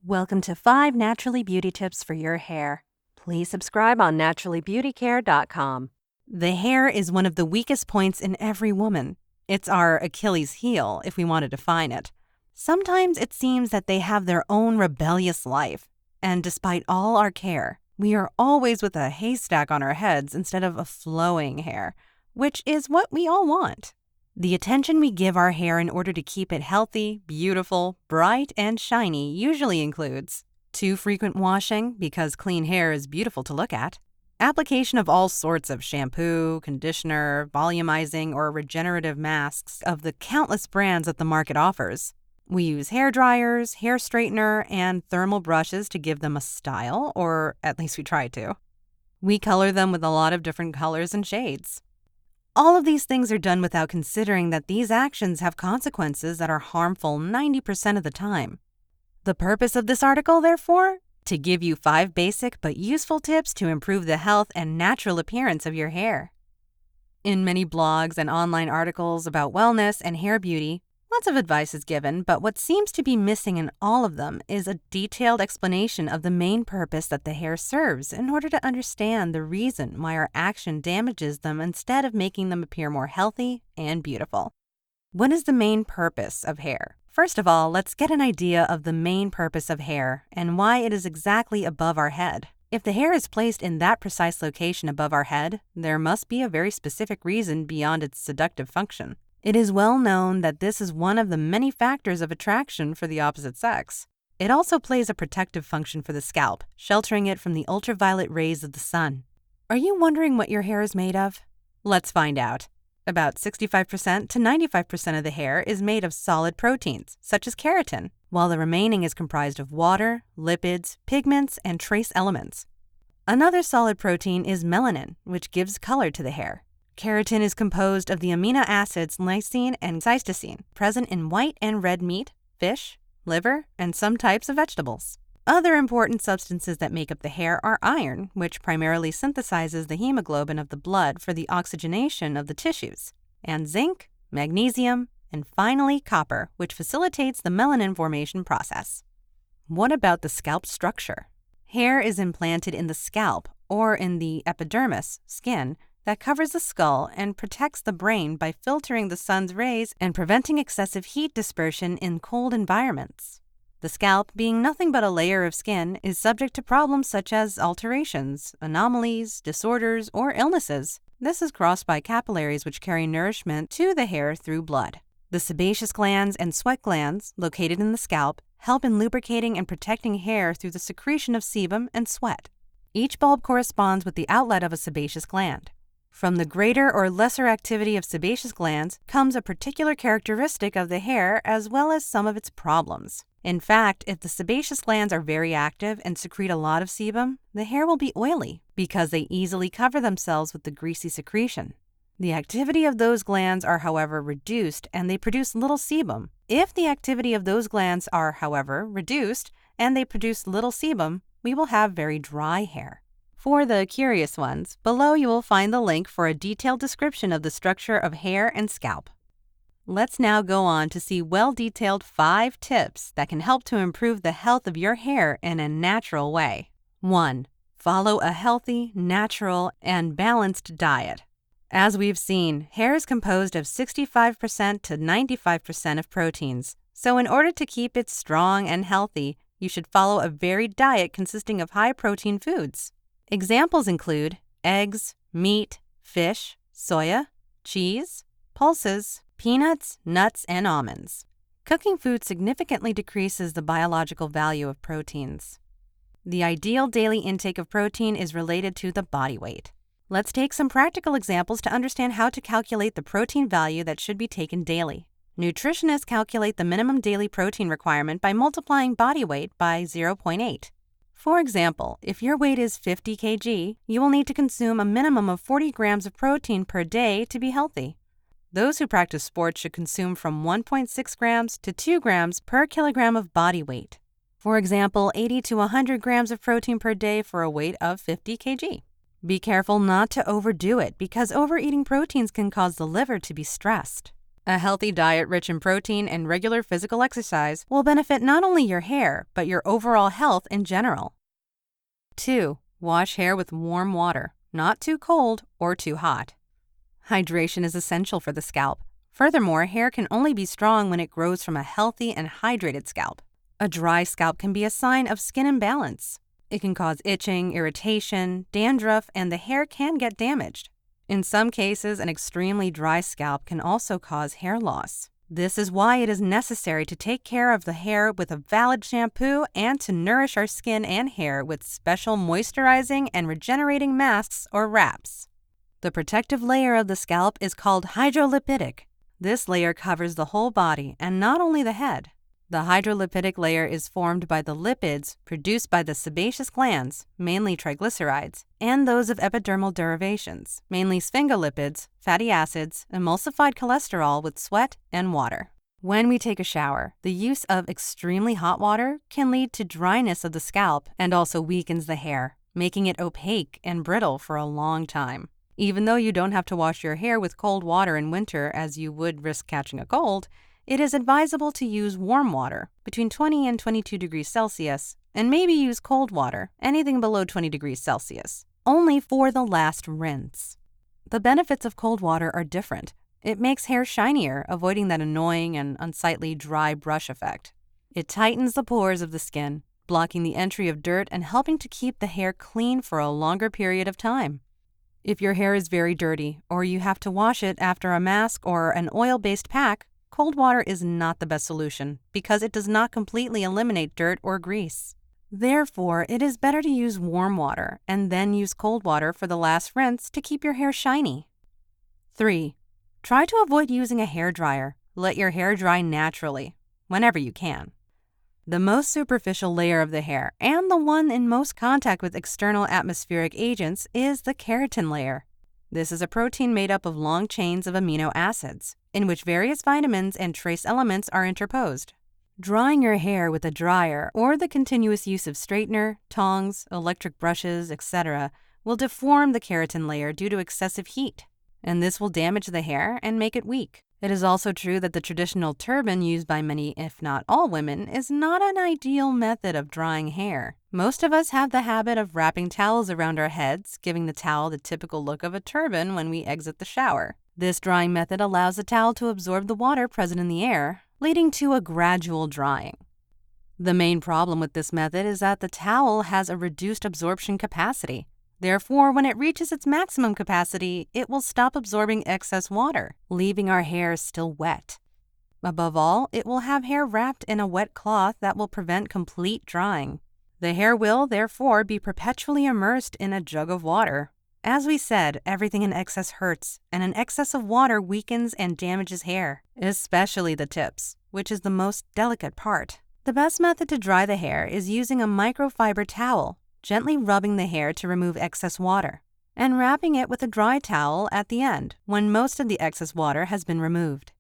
Welcome to 5 Naturally Beauty Tips for your hair. Please subscribe on NaturallyBeautyCare.com. The hair is one of the weakest points in every woman. It's our Achilles heel, if we want to define it. Sometimes it seems that they have their own rebellious life. And despite all our care, we are always with a haystack on our heads instead of a flowing hair, which is what we all want. The attention we give our hair in order to keep it healthy, beautiful, bright, and shiny usually includes too frequent washing because clean hair is beautiful to look at, application of all sorts of shampoo, conditioner, volumizing, or regenerative masks of the countless brands that the market offers. We use hair dryers, hair straightener, and thermal brushes to give them a style, or at least we try to. We color them with a lot of different colors and shades. All of these things are done without considering that these actions have consequences that are harmful 90% of the time. The purpose of this article, therefore, to give you 5 basic but useful tips to improve the health and natural appearance of your hair. In many blogs and online articles about wellness and hair beauty, lots of advice is given, but what seems to be missing in all of them is a detailed explanation of the main purpose that the hair serves in order to understand the reason why our action damages them instead of making them appear more healthy and beautiful. What is the main purpose of hair? First of all, let's get an idea of the main purpose of hair and why it is exactly above our head. If the hair is placed in that precise location above our head, there must be a very specific reason beyond its seductive function. It is well known that this is one of the many factors of attraction for the opposite sex. It also plays a protective function for the scalp, sheltering it from the ultraviolet rays of the sun. Are you wondering what your hair is made of? Let's find out. About 65% to 95% of the hair is made of solid proteins, such as keratin, while the remaining is comprised of water, lipids, pigments, and trace elements. Another solid protein is melanin, which gives color to the hair. Keratin is composed of the amino acids lysine and cysteine, present in white and red meat, fish, liver, and some types of vegetables. Other important substances that make up the hair are iron, which primarily synthesizes the hemoglobin of the blood for the oxygenation of the tissues, and zinc, magnesium, and finally copper, which facilitates the melanin formation process. What about the scalp structure? Hair is implanted in the scalp, or in the epidermis, skin, that covers the skull and protects the brain by filtering the sun's rays and preventing excessive heat dispersion in cold environments. The scalp, being nothing but a layer of skin, is subject to problems such as alterations, anomalies, disorders, or illnesses. This is crossed by capillaries which carry nourishment to the hair through blood. The sebaceous glands and sweat glands, located in the scalp, help in lubricating and protecting hair through the secretion of sebum and sweat. Each bulb corresponds with the outlet of a sebaceous gland. From the greater or lesser activity of sebaceous glands comes a particular characteristic of the hair as well as some of its problems. In fact, if the sebaceous glands are very active and secrete a lot of sebum, the hair will be oily because they easily cover themselves with the greasy secretion. The activity of those glands are, however, reduced and they produce little sebum. If the activity of those glands are, however, reduced and they produce little sebum, we will have very dry hair. For the curious ones, below you will find the link for a detailed description of the structure of hair and scalp. Let's now go on to see well-detailed 5 tips that can help to improve the health of your hair in a natural way. 1. Follow a healthy, natural, and balanced diet. As we've seen, hair is composed of 65% to 95% of proteins, so in order to keep it strong and healthy, you should follow a varied diet consisting of high-protein foods. Examples include eggs, meat, fish, soya, cheese, pulses, peanuts, nuts, and almonds. Cooking food significantly decreases the biological value of proteins. The ideal daily intake of protein is related to the body weight. Let's take some practical examples to understand how to calculate the protein value that should be taken daily. Nutritionists calculate the minimum daily protein requirement by multiplying body weight by 0.8. For example, if your weight is 50 kg, you will need to consume a minimum of 40 grams of protein per day to be healthy. Those who practice sports should consume from 1.6 grams to 2 grams per kilogram of body weight. For example, 80 to 100 grams of protein per day for a weight of 50 kg. Be careful not to overdo it because overeating proteins can cause the liver to be stressed. A healthy diet rich in protein and regular physical exercise will benefit not only your hair, but your overall health in general. 2. Wash hair with warm water, not too cold or too hot. Hydration is essential for the scalp. Furthermore, hair can only be strong when it grows from a healthy and hydrated scalp. A dry scalp can be a sign of skin imbalance. It can cause itching, irritation, dandruff, and the hair can get damaged. In some cases, an extremely dry scalp can also cause hair loss. This is why it is necessary to take care of the hair with a valid shampoo and to nourish our skin and hair with special moisturizing and regenerating masks or wraps. The protective layer of the scalp is called hydrolipidic. This layer covers the whole body and not only the head. The hydrolipidic layer is formed by the lipids produced by the sebaceous glands, mainly triglycerides, and those of epidermal derivations, mainly sphingolipids, fatty acids, emulsified cholesterol with sweat and water. When we take a shower, the use of extremely hot water can lead to dryness of the scalp and also weakens the hair, making it opaque and brittle for a long time. Even though you don't have to wash your hair with cold water in winter as you would risk catching a cold, it is advisable to use warm water between 20 and 22 degrees Celsius, and maybe use cold water, anything below 20 degrees Celsius, only for the last rinse. The benefits of cold water are different. It makes hair shinier, avoiding that annoying and unsightly dry brush effect. It tightens the pores of the skin, blocking the entry of dirt and helping to keep the hair clean for a longer period of time. If your hair is very dirty, or you have to wash it after a mask or an oil-based pack, cold water is not the best solution because it does not completely eliminate dirt or grease. Therefore, it is better to use warm water and then use cold water for the last rinse to keep your hair shiny. 3. Try to avoid using a hair dryer. Let your hair dry naturally, whenever you can. The most superficial layer of the hair, and the one in most contact with external atmospheric agents, is the keratin layer. This is a protein made up of long chains of amino acids, in which various vitamins and trace elements are interposed. Drying your hair with a dryer or the continuous use of straightener, tongs, electric brushes, etc. will deform the keratin layer due to excessive heat, and this will damage the hair and make it weak. It is also true that the traditional turban used by many, if not all women, is not an ideal method of drying hair. Most of us have the habit of wrapping towels around our heads, giving the towel the typical look of a turban when we exit the shower. This drying method allows the towel to absorb the water present in the air, leading to a gradual drying. The main problem with this method is that the towel has a reduced absorption capacity. Therefore, when it reaches its maximum capacity, it will stop absorbing excess water, leaving our hair still wet. Above all, it will have hair wrapped in a wet cloth that will prevent complete drying. The hair will, therefore, be perpetually immersed in a jug of water. As we said, everything in excess hurts, and an excess of water weakens and damages hair, especially the tips, which is the most delicate part. The best method to dry the hair is using a microfiber towel, gently rubbing the hair to remove excess water, and wrapping it with a dry towel at the end when most of the excess water has been removed.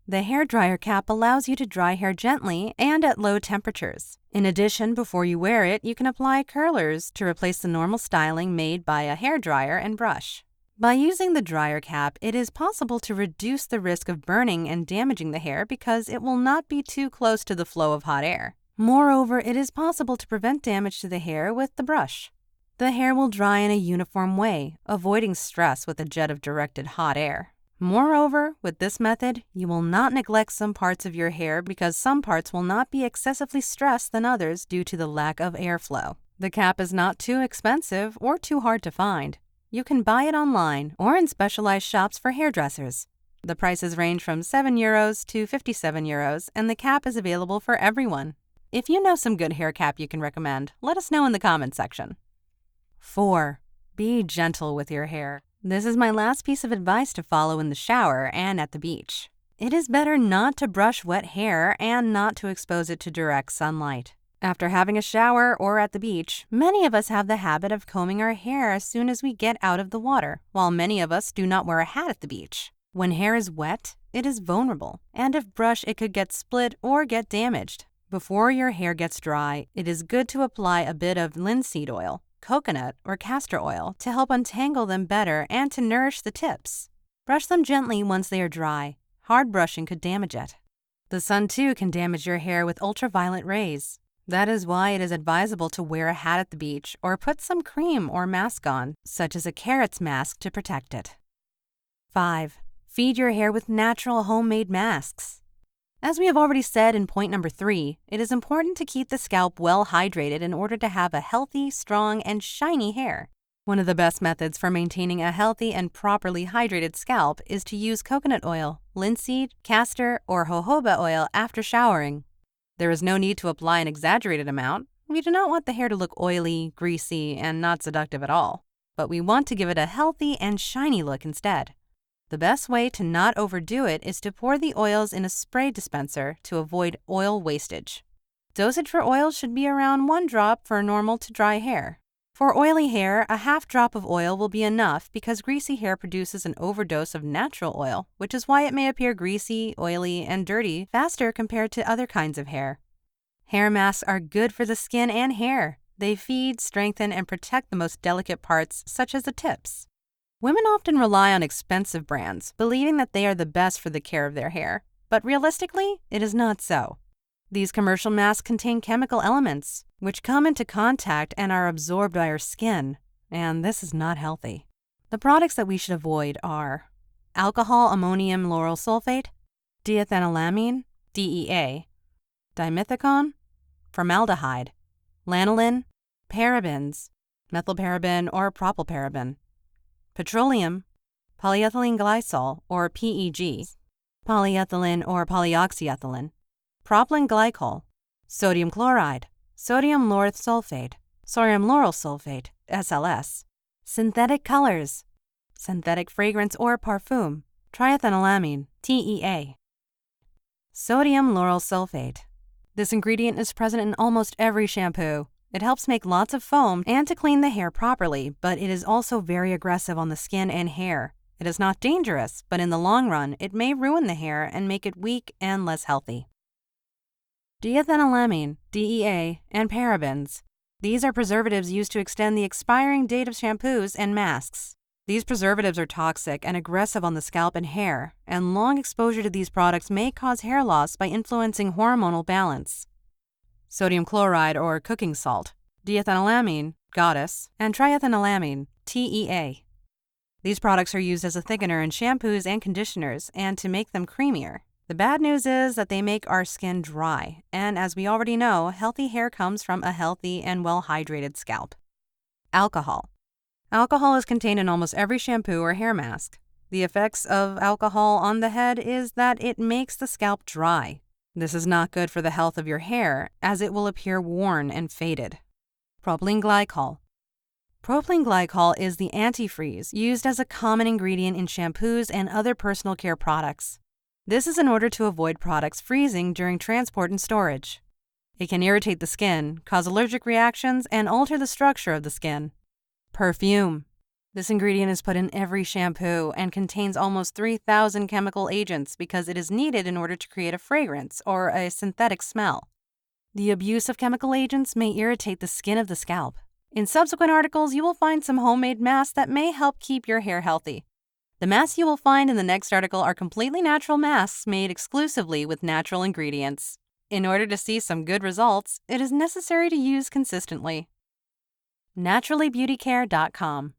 The hair dryer cap allows you to dry hair gently and at low temperatures. In addition, before you wear it, you can apply curlers to replace the normal styling made by a hair dryer and brush. By using the dryer cap, it is possible to reduce the risk of burning and damaging the hair because it will not be too close to the flow of hot air. Moreover, it is possible to prevent damage to the hair with the brush. The hair will dry in a uniform way, avoiding stress with a jet of directed hot air. Moreover, with this method, you will not neglect some parts of your hair because some parts will not be excessively stressed than others due to the lack of airflow. The cap is not too expensive or too hard to find. You can buy it online or in specialized shops for hairdressers. The prices range from €7 to €57, and the cap is available for everyone. If you know some good hair cap you can recommend, let us know in the comments section. 4. Be gentle with your hair. This is my last piece of advice to follow in the shower and at the beach. It is better not to brush wet hair and not to expose it to direct sunlight. After having a shower or at the beach, many of us have the habit of combing our hair as soon as we get out of the water, while many of us do not wear a hat at the beach. When hair is wet, it is vulnerable, and if brushed, it could get split or get damaged. Before your hair gets dry, it is good to apply a bit of linseed oil, coconut, or castor oil to help untangle them better and to nourish the tips. Brush them gently once they are dry. Hard brushing could damage it. The sun, too, can damage your hair with ultraviolet rays. That is why it is advisable to wear a hat at the beach or put some cream or mask on, such as a carrot's mask, to protect it. 5. Feed your hair with natural homemade masks. As we have already said in point number 3, it is important to keep the scalp well hydrated in order to have a healthy, strong, and shiny hair. One of the best methods for maintaining a healthy and properly hydrated scalp is to use coconut oil, linseed, castor, or jojoba oil after showering. There is no need to apply an exaggerated amount. We do not want the hair to look oily, greasy, and not seductive at all, but we want to give it a healthy and shiny look instead. The best way to not overdo it is to pour the oils in a spray dispenser to avoid oil wastage. Dosage for oils should be around 1 drop for normal to dry hair. For oily hair, a half drop of oil will be enough because greasy hair produces an overdose of natural oil, which is why it may appear greasy, oily, and dirty faster compared to other kinds of hair. Hair masks are good for the skin and hair. They feed, strengthen, and protect the most delicate parts, such as the tips. Women often rely on expensive brands, believing that they are the best for the care of their hair, but realistically, it is not so. These commercial masks contain chemical elements, which come into contact and are absorbed by our skin, and this is not healthy. The products that we should avoid are alcohol ammonium lauryl sulfate, diethanolamine, DEA, dimethicone, formaldehyde, lanolin, parabens, methylparaben or propylparaben, petroleum, polyethylene glycol or PEG, polyethylene or polyoxyethylene, propylene glycol, sodium chloride, sodium lauryl sulfate, sodium lauryl sulfate, SLS, synthetic colors, synthetic fragrance or parfum, triethanolamine, TEA. Sodium lauryl sulfate. This ingredient is present in almost every shampoo. It helps make lots of foam and to clean the hair properly, but it is also very aggressive on the skin and hair. It is not dangerous, but in the long run, it may ruin the hair and make it weak and less healthy. Diethanolamine, DEA, and parabens. These are preservatives used to extend the expiring date of shampoos and masks. These preservatives are toxic and aggressive on the scalp and hair, and long exposure to these products may cause hair loss by influencing hormonal balance. Sodium chloride or cooking salt, diethanolamine, goddess, and triethanolamine, TEA. These products are used as a thickener in shampoos and conditioners and to make them creamier. The bad news is that they make our skin dry, and as we already know, healthy hair comes from a healthy and well-hydrated scalp. Alcohol. Alcohol is contained in almost every shampoo or hair mask. The effects of alcohol on the head is that it makes the scalp dry. This is not good for the health of your hair, as it will appear worn and faded. Propylene glycol. Propylene glycol is the antifreeze used as a common ingredient in shampoos and other personal care products. This is in order to avoid products freezing during transport and storage. It can irritate the skin, cause allergic reactions, and alter the structure of the skin. Perfume. This ingredient is put in every shampoo and contains almost 3,000 chemical agents because it is needed in order to create a fragrance or a synthetic smell. The abuse of chemical agents may irritate the skin of the scalp. In subsequent articles, you will find some homemade masks that may help keep your hair healthy. The masks you will find in the next article are completely natural masks made exclusively with natural ingredients. In order to see some good results, it is necessary to use consistently. NaturallyBeautyCare.com